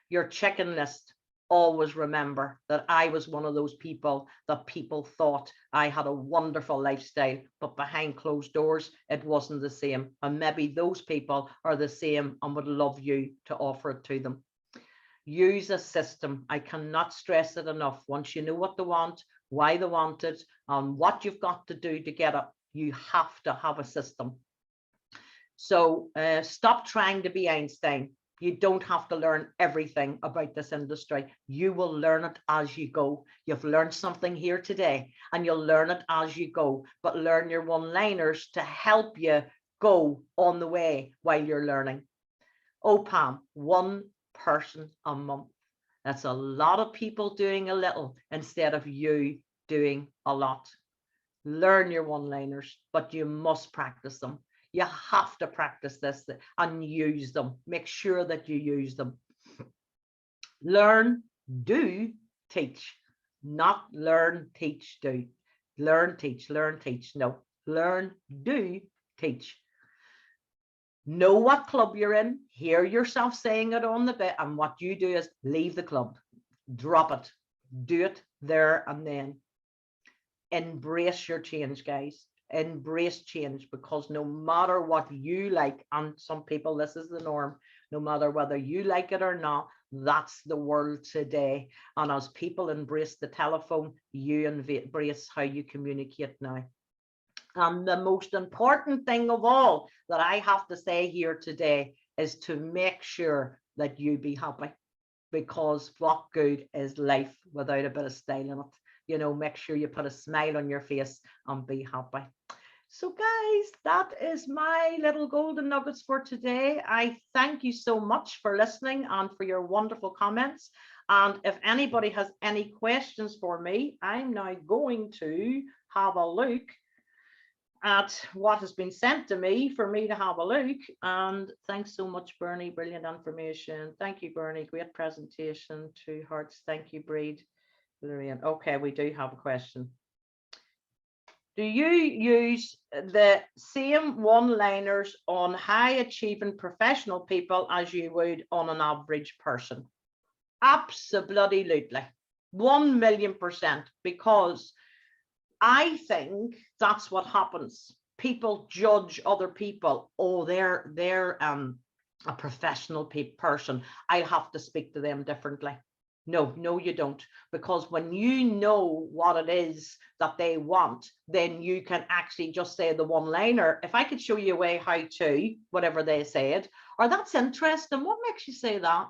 Your chicken list. Always remember that I was one of those people that people thought I had a wonderful lifestyle, but behind closed doors, it wasn't the same. And maybe those people are the same and would love you to offer it to them. Use a system. I cannot stress it enough. Once you know what they want, why they want it, and what you've got to do to get it, you have to have a system. So stop trying to be Einstein. You don't have to learn everything about this industry. You will learn it as you go. You've learned something here today, and you'll learn it as you go, but learn your one-liners to help you go on the way while you're learning. OPAM, 1 person a month. That's a lot of people doing a little instead of you doing a lot. Learn your one-liners, but you must practice them. You have to practice this and use them. Make sure that you use them. Learn, do, teach. Not learn, teach, do. Learn, teach, learn, teach. No, learn, do, teach. Know what club you're in. Hear yourself saying it on the bit. And what you do is leave the club. Drop it. Do it there and then. Embrace your change, guys. Embrace change, because no matter what you like, and some people this is the norm, no matter whether you like it or not, that's the world today. And as people embrace the telephone, you embrace how you communicate now. And the most important thing of all that I have to say here today is to make sure that you be happy, because what good is life without a bit of style in it? You know, make sure you put a smile on your face and be happy. So guys, that is my little golden nuggets for today. I thank you so much for listening and for your wonderful comments. And if anybody has any questions for me, I'm now going to have a look at what has been sent to me for me to have a look. And thanks so much, Bernie. Brilliant information. Thank you, Bernie. Great presentation. 2 hearts. Thank you, Breed. Brilliant. Okay, we do have a question. Do you use the same one-liners on high-achieving professional people as you would on an average person? Absolutely. 1,000,000%, because I think that's what happens. People judge other people. Oh, they're a professional person. I'll have to speak to them differently. No, you don't. Because when you know what it is that they want, then you can actually just say the one-liner. If I could show you a way how to, whatever they said, or that's interesting, what makes you say that?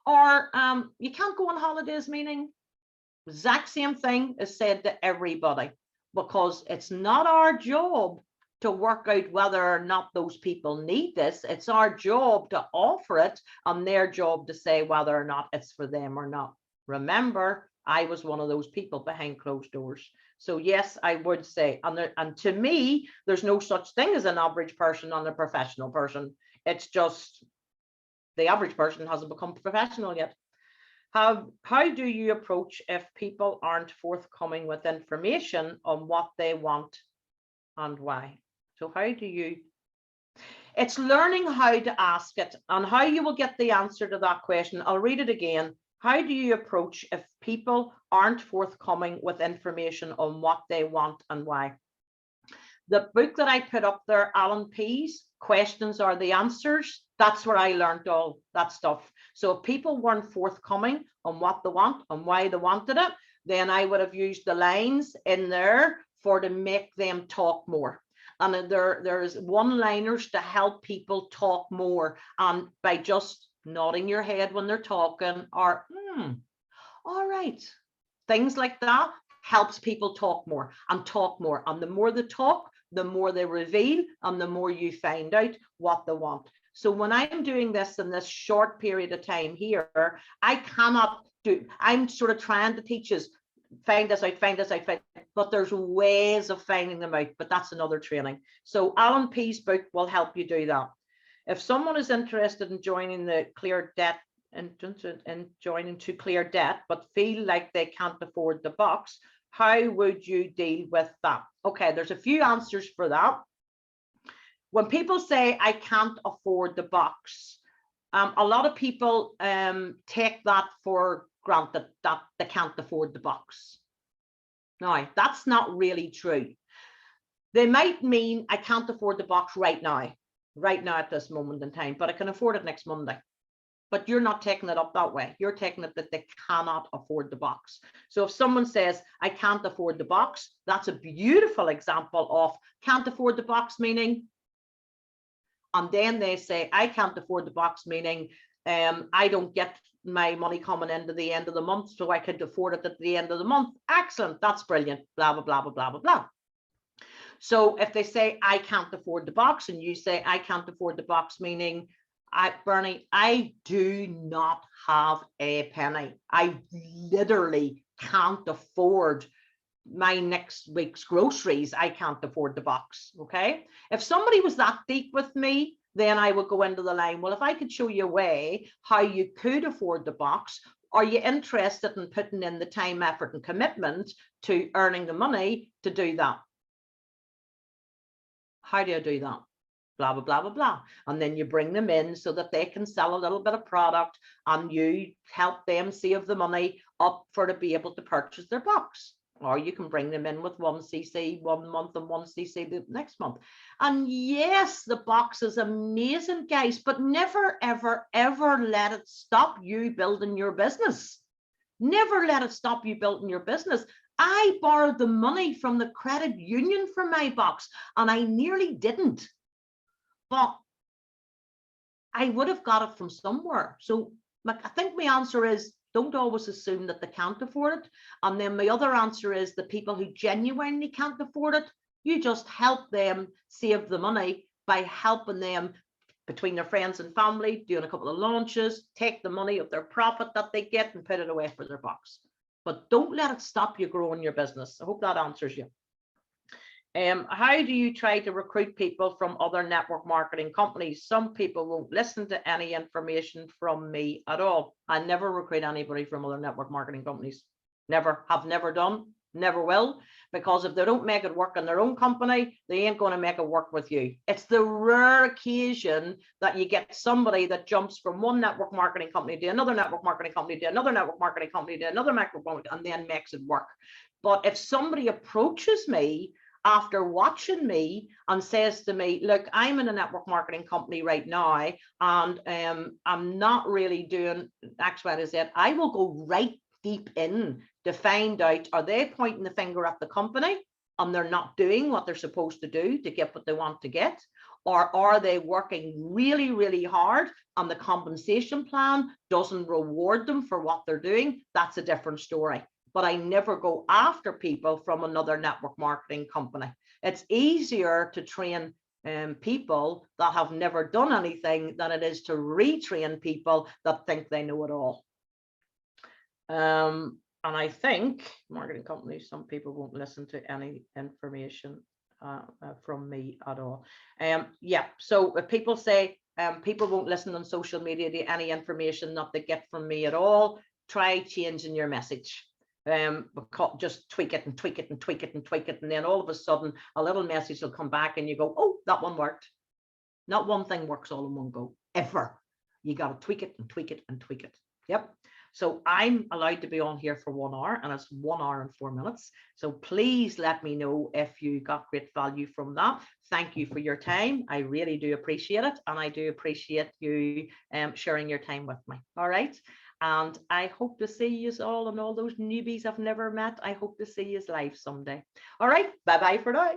Or you can't go on holidays, meaning exact same thing is said to everybody, because it's not our job to work out whether or not those people need this. It's our job to offer it, and their job to say whether or not it's for them or not. Remember, I was one of those people behind closed doors. So yes, I would say, and to me, there's no such thing as an average person and a professional person. It's just the average person hasn't become professional yet. How do you approach if people aren't forthcoming with information on what they want and why? So how do you, it's learning how to ask it and how you will get the answer to that question. I'll read it again. How do you approach if people aren't forthcoming with information on what they want and why? The book that I put up there, Alan Pease, Questions Are the Answers, that's where I learned all that stuff. So if people weren't forthcoming on what they want and why they wanted it, then I would have used the lines in there to make them talk more. And there's one-liners to help people talk more, and by just nodding your head when they're talking, or all right, things like that helps people talk more and talk more. And the more they talk, the more they reveal, and the more you find out what they want. So when I'm doing this in this short period of time here, I cannot do, I'm sort of trying to teach us, find this out, but there's ways of finding them out, but that's another training. So Alan Pease book will help you do that. If someone is interested in joining the Clear Debt and joining to Clear Debt, but feel like they can't afford the box, how would you deal with that? Okay, there's a few answers for that. When people say I can't afford the box, a lot of people take that for granted, that they can't afford the box. Now, that's not really true. They might mean I can't afford the box right now at this moment in time, but I can afford it next Monday. But you're not taking it up that way. You're taking it that they cannot afford the box. So if someone says, I can't afford the box, that's a beautiful example of can't afford the box, meaning, and then they say, I can't afford the box, meaning I don't get my money coming into the end of the month, so I could afford it at the end of the month. Excellent, that's brilliant, blah, blah, blah, blah, blah, blah, blah. So if they say, I can't afford the box, and you say, I can't afford the box, meaning, Bernie, I do not have a penny. I literally can't afford my next week's groceries. I can't afford the box. Okay. If somebody was that deep with me, then I would go into the line. Well, if I could show you a way how you could afford the box, are you interested in putting in the time, effort, and commitment to earning the money to do that? How do I do that? Blah, blah, blah, blah, blah. And then you bring them in so that they can sell a little bit of product, and you help them save the money up to be able to purchase their box. Or you can bring them in with 1cc 1 month and 1cc the next month. And yes, the box is amazing, guys, but never, ever, ever let it stop you building your business. Never let it stop you building your business. I borrowed the money from the credit union for my box, and I nearly didn't. But I would have got it from somewhere. So I think my answer is, don't always assume that they can't afford it. And then my other answer is, the people who genuinely can't afford it, you just help them save the money by helping them between their friends and family, doing a couple of launches, take the money of their profit that they get and put it away for their box. But don't let it stop you growing your business. I hope that answers you. How do you try to recruit people from other network marketing companies? Some people won't listen to any information from me at all. I never recruit anybody from other network marketing companies. Never, have never done, Never will, because if they don't make it work in their own company, they ain't going to make it work with you. It's the rare occasion that you get somebody that jumps from one network marketing company to another network marketing company to another network marketing company to another network marketing, and then makes it work. But if somebody approaches me after watching me and says to me, look, I'm in a network marketing company right now, and I'm not really doing X, Y, Z, I will go right deep in to find out, are they pointing the finger at the company and they're not doing what they're supposed to do to get what they want to get? Or are they working really, really hard and the compensation plan doesn't reward them for what they're doing? That's a different story. But I never go after people from another network marketing company. It's easier to train people that have never done anything than it is to retrain people that think they know it all. And I think marketing companies, some people won't listen to any information from me at all. Yeah, so if people say people won't listen on social media to any information that they get from me at all, try changing your message. Just tweak it and tweak it and tweak it and tweak it, and then all of a sudden a little message will come back and you go, oh, that one worked. Not one thing works all in one go, ever. You got to tweak it and tweak it and tweak it. Yep. So I'm allowed to be on here for 1 hour, and it's 1 hour and 4 minutes. So please let me know if you got great value from that. Thank you for your time. I really do appreciate it. And I do appreciate you sharing your time with me. All right. And I hope to see you all, and all those newbies I've never met. I hope to see you live someday. All right. Bye-bye for now.